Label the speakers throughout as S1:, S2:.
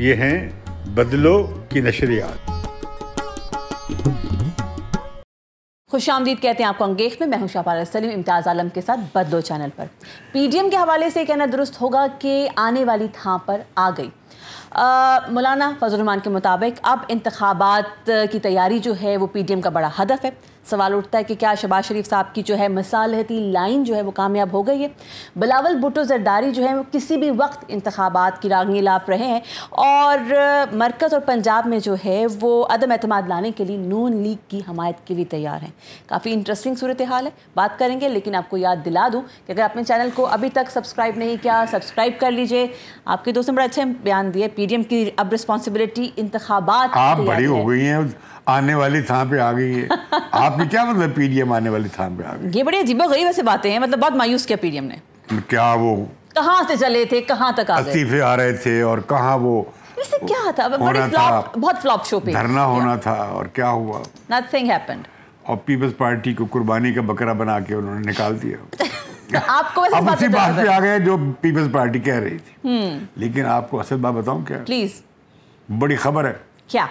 S1: یہ ہیں بدلو کی نشریات۔
S2: خوش آمدید کہتے ہیں آپ کو انگیخت میں۔ میں ہوں شاہپال سلیم امتیاز عالم کے ساتھ بدلو چینل پر۔ پی ڈی ایم کے حوالے سے کہنا درست ہوگا کہ آنے والی تھان پر آ گئی۔ مولانا فضل الرحمان کے مطابق اب انتخابات کی تیاری جو ہے وہ پی ڈی ایم کا بڑا ہدف ہے۔ سوال اٹھتا ہے کہ کیا شہباز شریف صاحب کی جو ہے مصالحتی لائن جو ہے وہ کامیاب ہو گئی ہے؟ بلاول بھٹو زرداری جو ہے وہ کسی بھی وقت انتخابات کی راگنی لاپ رہے ہیں اور مرکز اور پنجاب میں جو ہے وہ عدم اعتماد لانے کے لیے نون لیگ کی حمایت کے لیے تیار ہیں۔ کافی انٹرسٹنگ صورتحال ہے، بات کریں گے، لیکن آپ کو یاد دلا دوں کہ اگر آپ نے چینل کو ابھی تک سبسکرائب نہیں کیا، سبسکرائب کر لیجئے۔ آپ کے دوست نے بڑا اچھے بیان دیے، پی ڈی ایم کی اب رسپانسبلٹی انتخابات،
S1: آپ بڑی ہو گئی ہیں، آنے والی تھان پہ آ گئی ہے۔ آپ کی کیا مطلب پی ڈی ایم آنے والی تھان پہ آ گئی؟
S2: یہ بڑی عجیب و غریب ایسے باتیں ہیں، مطلب بہت مایوس کیا پی ڈی ایم نے۔
S1: کیا وہ
S2: کہاں سے چلے تھے، کہاں تک آ گئے؟
S1: استعفے آ رہے تھے اور کہاں وہ
S2: اس سے کیا تھا؟ بڑی فلاپ، بہت فلاپ شو پہ
S1: دھرنا ہونا تھا اور کیا ہوا؟
S2: Nothing happened.
S1: اور پیپلز پارٹی کو قربانی کا بکرا بنا کے انہوں نے نکال دیا۔
S2: آپ کو
S1: اب اسی بات پہ آ گئے جو پیپلز پارٹی کہہ رہی تھی، لیکن آپ کو اصل بات بتاؤں کیا؟
S2: پلیز۔
S1: بڑی خبر ہے
S2: کیا؟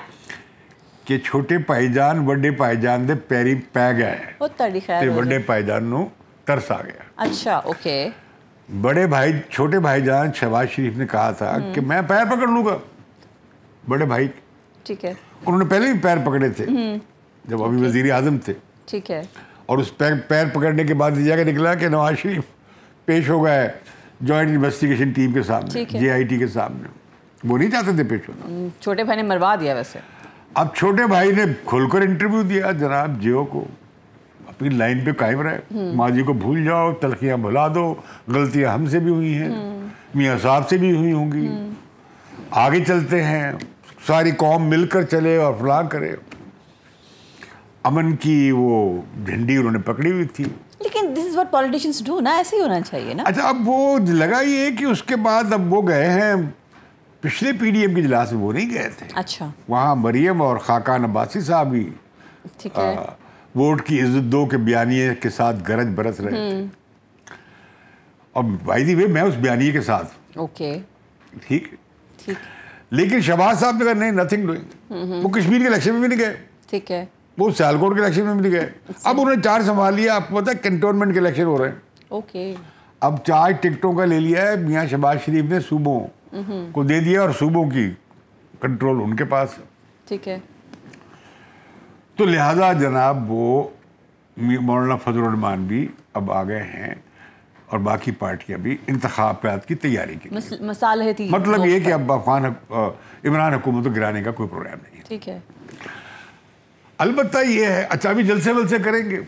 S1: کہ چھوٹے بھائی جان بڑے بھائی جان دے پیری پی گئے تے بڑے بھائی جان نو ترس آ گیا۔
S2: اچھا، اوکے۔
S1: بڑے بھائی چھوٹے بھائی جان شہباز شریف نے کہا تھا کہ میں پیر پکڑ لوں گا بڑے بھائی،
S2: ٹھیک ہے،
S1: انہوں نے پہلے بھی پیر پکڑے تھے جب ابھی وزیر اعظم تھے،
S2: ٹھیک ہے،
S1: اور اس پیر پکڑنے کے بعد یہ نکلا کہ نواز شریف پیش ہو گئے جوائنٹ انویسٹیگیشن ٹیم کے سامنے، جے آئی ٹی کے سامنے۔ وہ نہیں چاہتے تھے پیش ہونا،
S2: چھوٹے بھائی نے مروا دیا۔ ویسے
S1: اب چھوٹے بھائی نے کھل کر انٹرویو دیا، جناب جیو کو اپنی لائن پہ قائم رہے، ماضی کو بھول جاؤ، تلخیاں بھلا دو، غلطیاں ہم سے بھی ہوئی ہیں، میاں صاحب سے بھی ہوئی ہوں گی، آگے چلتے ہیں، ساری قوم مل کر چلے اور فلاں کرے۔ امن کی وہ جھنڈی انہوں نے پکڑی ہوئی تھی۔
S2: لیکن دس از واٹ پولیٹیشنز ڈو نا، ایسے ہی ہونا چاہیے نا۔
S1: اچھا، اب وہ لگا یہ کہ اس کے بعد اب وہ گئے ہیں پچھلے پی ڈی ایم کے اجلاس میں، وہ نہیں گئے تھے۔
S2: اچھا،
S1: وہاں مریم اور خاقان عباسی صاحب بھی
S2: ٹھیک ہے،
S1: ووٹ کی عزت دو کے بیانیے کے ساتھ گرج برس رہے تھے، اور بائی دی وے میں اس بیانیے کے ساتھ،
S2: اوکے،
S1: ٹھیک، لیکن شہباز صاحب نے کہا نہیں، نتھنگ ڈوئنگ۔ وہ کشمیر کے الیکشن میں بھی نہیں گئے،
S2: ٹھیک ہے،
S1: وہ سیالکوٹ کے الیکشن میں بھی نہیں گئے۔ اب انہوں نے چارج سنبھال لیا، آپ کو پتا ہے کنٹونمنٹ کے الیکشن ہو رہے ہیں،
S2: اوکے،
S1: اب چارج ٹکٹوں کا لے لیا ہے میاں شہباز شریف نے، صوبوں کو دے دیا اور صوبوں کی کنٹرول ان کے پاس،
S2: ٹھیک ہے۔
S1: تو لہذا جناب وہ مولانا فضل الرحمان بھی اب آ گئے ہیں اور باقی پارٹیاں بھی انتخابات کی تیاری کی،
S2: مصالحتی
S1: مطلب یہ کہ اب عمران حکومت کو گرانے کا کوئی پروگرام نہیں ہے۔
S2: ٹھیک ہے،
S1: البتہ یہ ہے، اچھا ابھی جلسے ولسے کریں گے،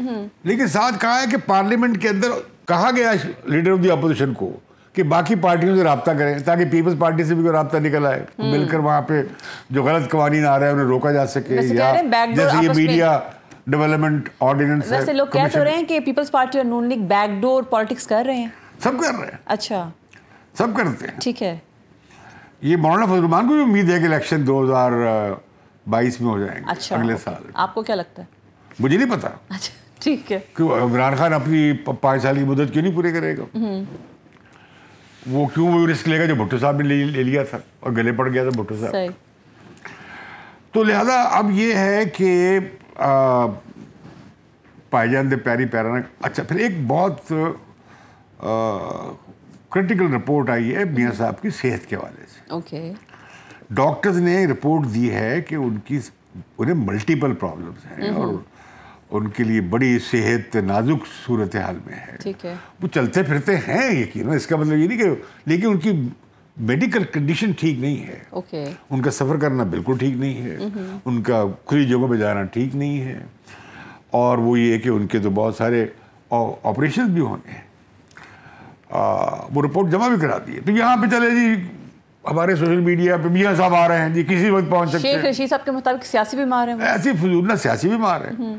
S1: لیکن ساتھ کہا ہے کہ پارلیمنٹ کے اندر کہا گیا لیڈر آف دی اپوزیشن کو کہ باقی پارٹیوں سے رابطہ کریں تاکہ پیپلز پارٹی سے بھی کوئی رابطہ نکل آئے، مل کر وہاں پہ جو غلط قوانین آ رہے ہیں انہیں روکا جا سکے، یا جیسے یہ میڈیا ڈیولپمنٹ آرڈیننس ہے۔
S2: ویسے لوگ کہہ تو رہے ہیں کہ پیپلز پارٹی اور نون لیگ بیک ڈور پالیٹکس کر رہے ہیں۔
S1: سب کر رہے ہیں،
S2: اچھا،
S1: سب کرتے ہیں،
S2: ٹھیک ہے۔
S1: یہ مولانا فضل الرحمان کو بھی امید ہے کہ الیکشن 2022 میں ہو جائیں گے،
S2: اچھا،
S1: اگلے سال۔
S2: آپ کو کیا لگتا ہے؟
S1: مجھے نہیں پتا،
S2: اچھا، ٹھیک ہے،
S1: کہ عمران خان اپنی 5 سال کی مدت کیوں نہیں پورے کرے گا؟ وہ کیوں وہ رسک لے گا جو بھٹو صاحب نے لے لیا تھا اور گلے پڑ گیا تھا بھٹو صاحب۔
S2: صحیح۔
S1: تو لہذا اب یہ ہے کہ پائی جان دے پیری پیرانا۔ اچھا، پھر ایک بہت کرٹیکل رپورٹ آئی ہے میاں صاحب کی صحت کے حوالے سے۔
S2: اوکے،
S1: ڈاکٹرز نے رپورٹ دی ہے کہ انہیں ملٹیپل پرابلمس ہیں اور ان کے لیے بڑی صحت نازک صورتحال میں ہے۔
S2: ٹھیک ہے،
S1: وہ چلتے پھرتے ہیں یقیناً، اس کا مطلب یہ نہیں کہ، لیکن ان کی میڈیکل کنڈیشن ٹھیک نہیں ہے،
S2: اوکے،
S1: ان کا سفر کرنا بالکل ٹھیک نہیں ہے، ان کا کھلی جگہوں پہ جانا ٹھیک نہیں ہے، اور وہ یہ کہ ان کے تو بہت سارے آپریشن بھی ہونے ہیں۔ وہ رپورٹ جمع بھی کرا دی ہے۔ تو یہاں پہ چلے جی ہمارے سوشل میڈیا پہ میاں صاحب آ رہے ہیں جی، کسی وقت پہنچ سکتے ہیں۔
S2: شیخ رشید صاحب کے مطابق سیاسی بیمار ہیں،
S1: ایسی فضول، نہ سیاسی بیمار ہیں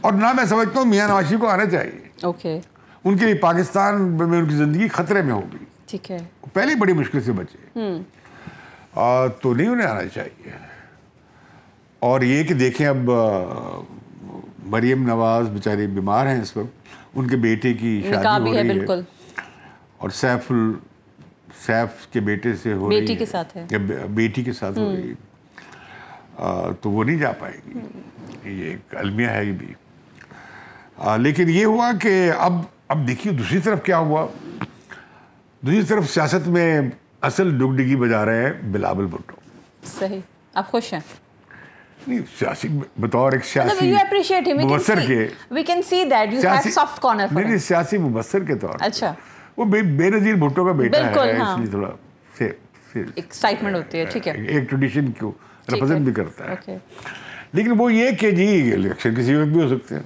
S1: اور نہ میں سمجھتا ہوں میاں نواز شریف کو آنا چاہیے۔
S2: اوکے،
S1: ان کے لیے پاکستان میں ان کی زندگی خطرے میں ہوگی،
S2: ٹھیک ہے،
S1: پہلے بڑی مشکل سے بچے، تو نہیں انہیں آنا چاہیے۔ اور یہ کہ دیکھیں اب مریم نواز بیچاری بیمار ہیں اس وقت، ان کے بیٹے کی شادی ہو رہی ہے، اور سیف सैफ के बेटे से हो रही है,
S2: बेटी के साथ है,
S1: या बेटी के साथ हो रही है, तो वो नहीं जा पाएगी। ये एक अलमिया है ये भी। लेकिन ये हुआ कि अब देखिए दूसरी तरफ क्या हुआ। दूसरी तरफ सियासत में असल डुगडुगी बजा रहे हैं बिलावल भुट्टो।
S2: सही, आप खुश हैं?
S1: नहीं, सियासी बतौर एक सियासी
S2: you appreciate him.
S1: मुबस्सर के,
S2: we can see that you have soft corner for him.
S1: नहीं, सियासी मुबस्सर के तौर पर
S2: अच्छा,
S1: वो बेनज़ीर भुट्टो का बेटा है,
S2: हाँ।
S1: इसलिए थोड़ा
S2: एक्साइटमेंट होती है, ठीक है,
S1: एक ट्रेडिशन को रिप्रेजेंट भी करता है।
S2: okay.
S1: लेकिन वो ये कि जी इलेक्शन किसी वक्त भी हो सकते हैं,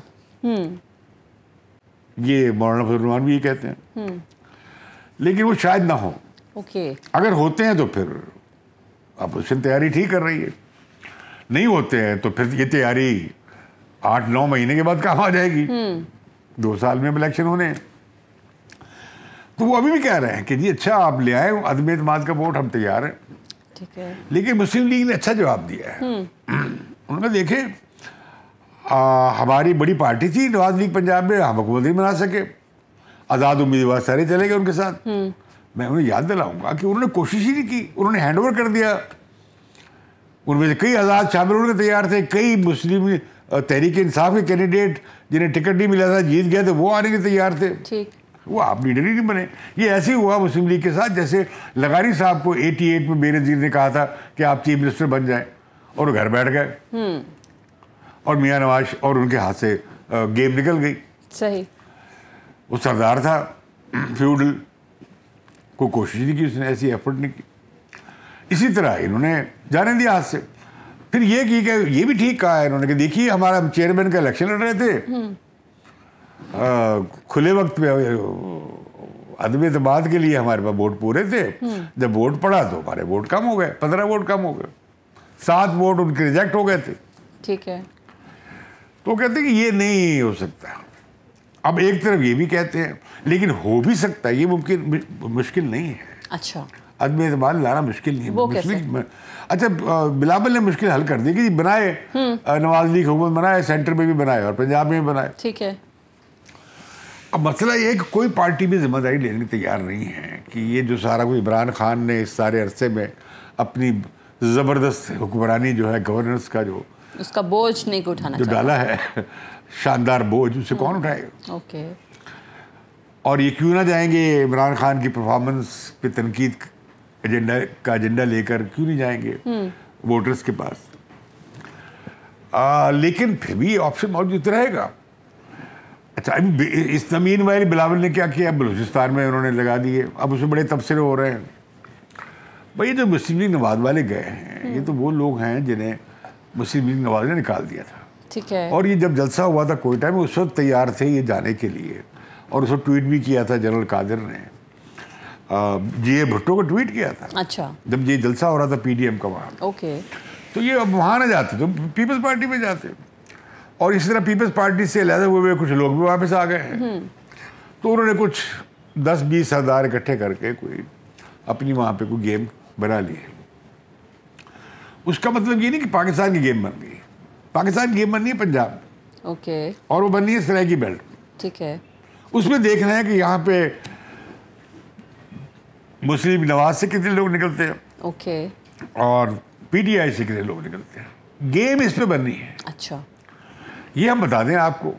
S1: ये मौलाना फजल रहमान भी ये कहते हैं, लेकिन वो शायद ना हो।
S2: okay.
S1: अगर होते हैं तो फिर अपोजिशन तैयारी ठीक कर रही है, नहीं होते हैं तो फिर ये तैयारी 8-9 महीने के बाद काम आ जाएगी। 2 साल में इलेक्शन होने हैं। तो वो अभी भी कह रहे हैं कि जी अच्छा आप ले आए अदम एतमाद का वोट, हम तैयार हैं।
S2: ठीक है।
S1: लेकिन मुस्लिम लीग ने अच्छा जवाब दिया है। उन्होंने देखे हमारी बड़ी पार्टी थी नवाज लीग पंजाब में, हम हुकूमत नहीं बना सके, आज़ाद उम्मीदवार सारे चले गए उनके साथ। मैं उन्हें याद दिलाऊंगा कि उन्होंने कोशिश ही नहीं की, उन्होंने हैंड ओवर कर दिया। उनमें से कई आज़ाद शामिल होने तैयार थे, कई मुस्लिम तहरीक इंसाफ के कैंडिडेट जिन्हें टिकट नहीं मिला था जीत गए थे, वो आने के तैयार थे।
S2: ठीक।
S1: वो आप लीडर ही नहीं बने। ये ऐसे ही हुआ मुस्लिम लीग के साथ, जैसे लगारी साहब को 88 में बेनज़ीर ने कहा था कि आप चीफ मिनिस्टर बन जाएं, और वो घर बैठ गए और मियाँ नवाज और उनके हाथ से गेम निकल गई।
S2: सही।
S1: वो सरदार था फ्यूडल, कोई कोशिश नहीं की उसने, ऐसी एफर्ट नहीं की। इसी तरह इन्होंने जाने दिया हाथ से। फिर ये की कि ये भी ठीक कहा है इन्होंने कि देखिए हमारा चेयरमैन का इलेक्शन लड़ रहे थे, खुले वक्त पे अदम एतमाद के लिए हमारे पास वोट पूरे थे, जब वोट पड़ा तो हमारे वोट कम हो गए, 15 वोट कम हो गए, 7 वोट उनके रिजेक्ट हो गए थे।
S2: ठीक है।
S1: तो कहते हैं कि ये नहीं हो सकता। अब एक तरफ ये भी कहते हैं, लेकिन हो भी सकता है, ये मुमकिन मुश्किल नहीं है।
S2: अच्छा,
S1: अदम एतमाद लाना मुश्किल नहीं है।
S2: वो कैसे?
S1: अच्छा, बिलावल ने मुश्किल हल कर दी कि बनाए, नवाज लीग हुकूमत बनाए, सेंटर में भी बनाए और पंजाब में भी बनाए।
S2: ठीक है।
S1: अब मसला ये है कि कोई पार्टी भी जिम्मेदारी लेने को तैयार नहीं है कि ये जो सारा कुछ इमरान खान ने इस सारे अरसे में अपनी ज़बरदस्त हुक्मरानी जो है, गवर्नेंस का जो
S2: उसका बोझ नहीं को उठाना
S1: जो डाला है, शानदार बोझ, उसे कौन उठाएगा?
S2: ओके।
S1: और ये क्यों ना जाएंगे इमरान खान की परफॉर्मेंस पे तनकीद एजेंडा लेकर, क्यों नहीं जाएंगे वोटर्स के पास? लेकिन फिर भी ऑप्शन मौजूद रहेगा। अच्छा, अभी इस ज़मीन वाले बिलावल ने क्या किया, बलूचिस्तान में उन्होंने लगा दिए, अब उसमें बड़े तबसरे हो रहे हैं। भाई जो मुस्लिम लीग नवाज वाले गए हैं, ये तो वो लोग हैं जिन्हें मुस्लिम लीग नवाज ने निकाल दिया था।
S2: ठीक है।
S1: और ये जब जलसा हुआ था कोयटा में, उस वक्त तैयार थे ये जाने के लिए, और उस वक्त ट्वीट भी किया था जनरल कादिर ने, जी भुट्टो को ट्वीट किया था।
S2: अच्छा।
S1: जब ये जलसा हो रहा था पीडीएम का वहाँ,
S2: ओके।
S1: तो ये अब वहाँ ना जाते तो पीपल्स पार्टी में जाते, और इसी तरह पीपल्स पार्टी से अलहदा हुए कुछ लोग भी वापस आ गए हैं। तो उन्होंने कुछ 10-20 सरदार इकट्ठे करके कोई अपनी वहाँ पे कोई गेम बना ली है। उसका मतलब ये नहीं कि पाकिस्तान की गेम बन गई, पाकिस्तान की गेम बननी है पंजाब।
S2: ओके।
S1: और वो बननी है सराय की बेल्ट।
S2: ठीक है। उसमें
S1: देखना है कि यहाँ पे मुस्लिम नवाज से कितने लोग निकलते हैं,
S2: ओके,
S1: और पीटीआई से कितने लोग निकलते हैं। गेम इस पे बननी है।
S2: अच्छा।
S1: ये हम बता दें आपको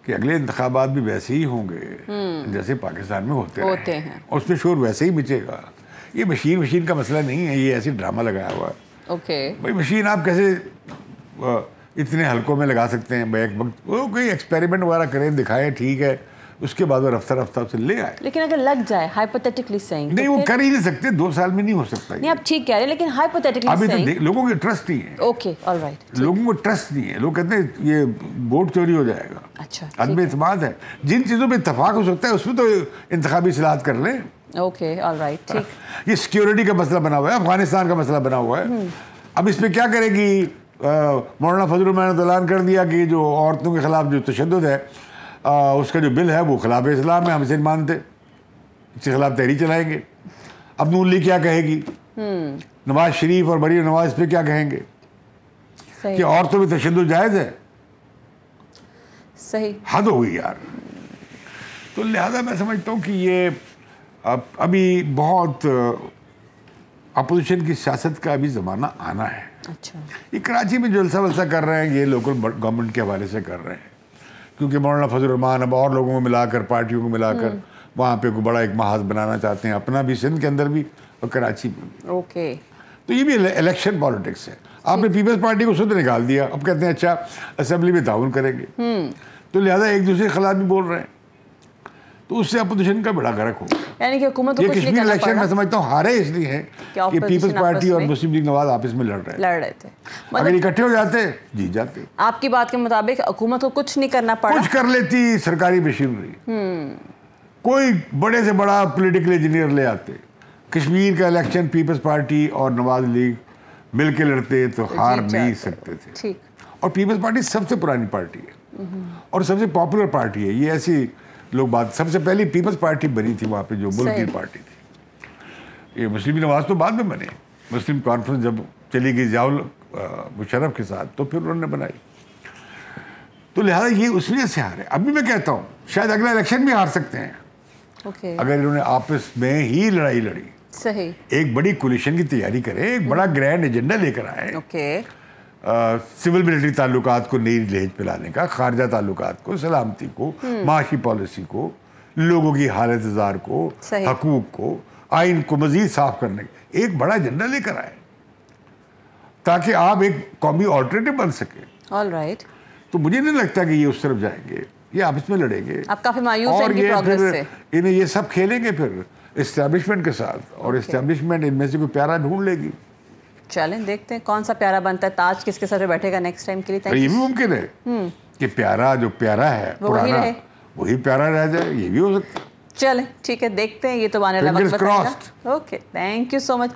S1: कि अगले इंतखाबात भी वैसे ही होंगे जैसे पाकिस्तान में होते हैं, और उसमें शोर वैसे ही मचेगा। ये मशीन का मसला नहीं है, ये ऐसी ड्रामा लगाया हुआ है।
S2: ओके।
S1: भाई मशीन आप कैसे इतने हल्कों में लगा सकते हैं? एक वक्त वो कोई एक्सपेरिमेंट वगैरह करें, दिखाएं, ठीक है, उसके बाद वो रफ्तार से ले आए।
S2: लेकिन अगर लग जाए, हाइपोथेटिकली सेइंग,
S1: नहीं, वो कर ही नहीं सकते, 2 साल में नहीं हो सकता।
S2: नहीं, आप ठीक कह रहे हैं, लेकिन हाइपोथेटिकली
S1: अभी
S2: सेइंग
S1: तो लोगों के ट्रस्ट नहीं है।
S2: Okay, alright.
S1: लोगों को ट्रस्ट नहीं है, लोग कहते हैं ये वोट चोरी हो जाएगा।
S2: अच्छा,
S1: अदम एतमाद है। जिन चीज़ों पे इत्तेफाक हो सकता है उसमें तो इंतखाबी इस्लाहत कर लें।
S2: ओके, ऑलराइट, ठीक।
S1: ये सिक्योरिटी का मसला बना हुआ है, अफगानिस्तान का मसला बना हुआ है। अब इस पर क्या करेगी? मौलाना फजल रहमान ने ऐलान कर दिया कि जो औरतों के खिलाफ जो तशद्दुद है, उसका जो बिल है वो खिलाफ इस्लाम है, हम इसे नहीं मानते, इसके खिलाफ तहरीक चलाएंगे। अब नून लीग क्या कहेगी? नवाज शरीफ और मरीम नवाज पे क्या कहेंगे कि औरतों में तशद्दुद जायज़ है?
S2: सही,
S1: हद हो गई यार। तो लिहाजा मैं समझता हूँ कि ये अब अभी बहुत अपोजिशन की सियासत का अभी ज़माना आना है।
S2: अच्छा,
S1: ये कराची में जलसा वलसा कर रहे हैं, ये लोकल गवर्नमेंट के हवाले से कर रहे हैं, क्योंकि मौलाना फजल रहमान अब और लोगों को मिलाकर, पार्टियों को मिलाकर वहाँ पे कोई बड़ा एक महाज बनाना चाहते हैं, अपना भी, सिंध के अंदर भी और कराची में भी।
S2: ओके,
S1: तो ये भी इलेक्शन पॉलिटिक्स है। आपने पीपल्स पार्टी को खुद निकाल दिया, अब कहते हैं अच्छा असेंबली में ताउन करेंगे, तो लिहाजा एक दूसरे के खिलाफ भी बोल रहे हैं, तो उससे अपोजिशन का बड़ा गर्क होगा।
S2: यानी कि हुकूमत को
S1: ये
S2: कुछ नहीं
S1: कश्मीर
S2: करना
S1: इलेक्शन
S2: पड़ा
S1: मैं समझता हूँ हारे इसलिए है कि
S2: opposition
S1: पीपल्स पार्टी
S2: आपस
S1: और
S2: में
S1: मुस्लिम लीग नवाज आपस में लड़ रहे
S2: थे।
S1: अगर इकट्ठे हो जाते जीत जाते।
S2: आपकी बात के मुताबिक हुकूमत को कुछ नहीं करना पड़ा,
S1: कुछ कर लेती सरकारी मशीनरी, कोई बड़े से बड़ा पॉलिटिकल इंजीनियर ले आते, कश्मीर का इलेक्शन पीपल्स पार्टी और नवाज लीग मिल के लड़ते तो हार नहीं सकते थे।
S2: ठीक,
S1: और पीपल्स पार्टी सबसे पुरानी पार्टी है और सबसे पॉपुलर पार्टी है। ये ऐसी लोग बात, सबसे पहली पीपल्स पार्टी बनी थी वहाँ पे जो मुल्क की पार्टी थी। ये मुस्लिम नवाज तो बाद में बने, मुस्लिम कॉन्फ्रेंस जब चली गई जियाउल मुशर्रफ के साथ तो फिर उन्होंने बनाई। तो लिहाजा ये उसमें से हारे। अभी मैं कहता हूँ शायद अगला इलेक्शन भी हार सकते हैं
S2: ओके,
S1: अगर इन्होंने आपस में ही लड़ाई लड़ी,
S2: सही,
S1: एक बड़ी कोलिशन की तैयारी करें, एक बड़ा ग्रैंड एजेंडा लेकर आए,
S2: ओके,
S1: सिविल मिलिट्री ताल्लुकात को नई लहज पे लाने का, खारजा ताल्लुकात को, सलामती को, माशी पॉलिसी को, लोगों की हालत जार को, हकूक को, आइन को मजीद साफ करने का एक बड़ा एजेंडा लेकर आए ताकि आप एक कौमी ऑल्टरनेटिव बन सके।
S2: ऑल राइट,
S1: तो मुझे नहीं लगता कि ये उस तरफ जाएंगे, ये आपस में लड़ेंगे।
S2: आप काफी मायूस हैं
S1: और
S2: इनकी
S1: ये
S2: प्रोग्रेस
S1: फिर
S2: से।
S1: इन्हें ये सब खेलेंगे फिर इस्टेब्लिशमेंट के साथ, और इस्टेब्लिशमेंट इनमें से कोई प्यारा ढूंढ लेगी।
S2: चलें देखते हैं कौन सा प्यारा बनता है, ताज किसके सर पे बैठेगा नेक्स्ट टाइम के लिए।
S1: ये भी मुमकिन है कि प्यारा जो प्यारा है पुराना वही प्यारा रह जाए, ये भी हो सकता है।
S2: चलें ठीक है, देखते हैं, ये तो आने वाला वक्त बताएगा। Okay, thank you so much.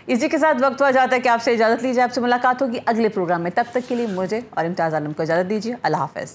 S2: इसी के साथ वक्त हुआ जाता है कि आपसे इजाज़त लीजिए, आपसे मुलाकात होगी अगले प्रोग्राम में। तब तक के लिए मुझे और इम्तियाज़ आलम को इजाज़त दीजिए। अल्लाह हाफ़िज़।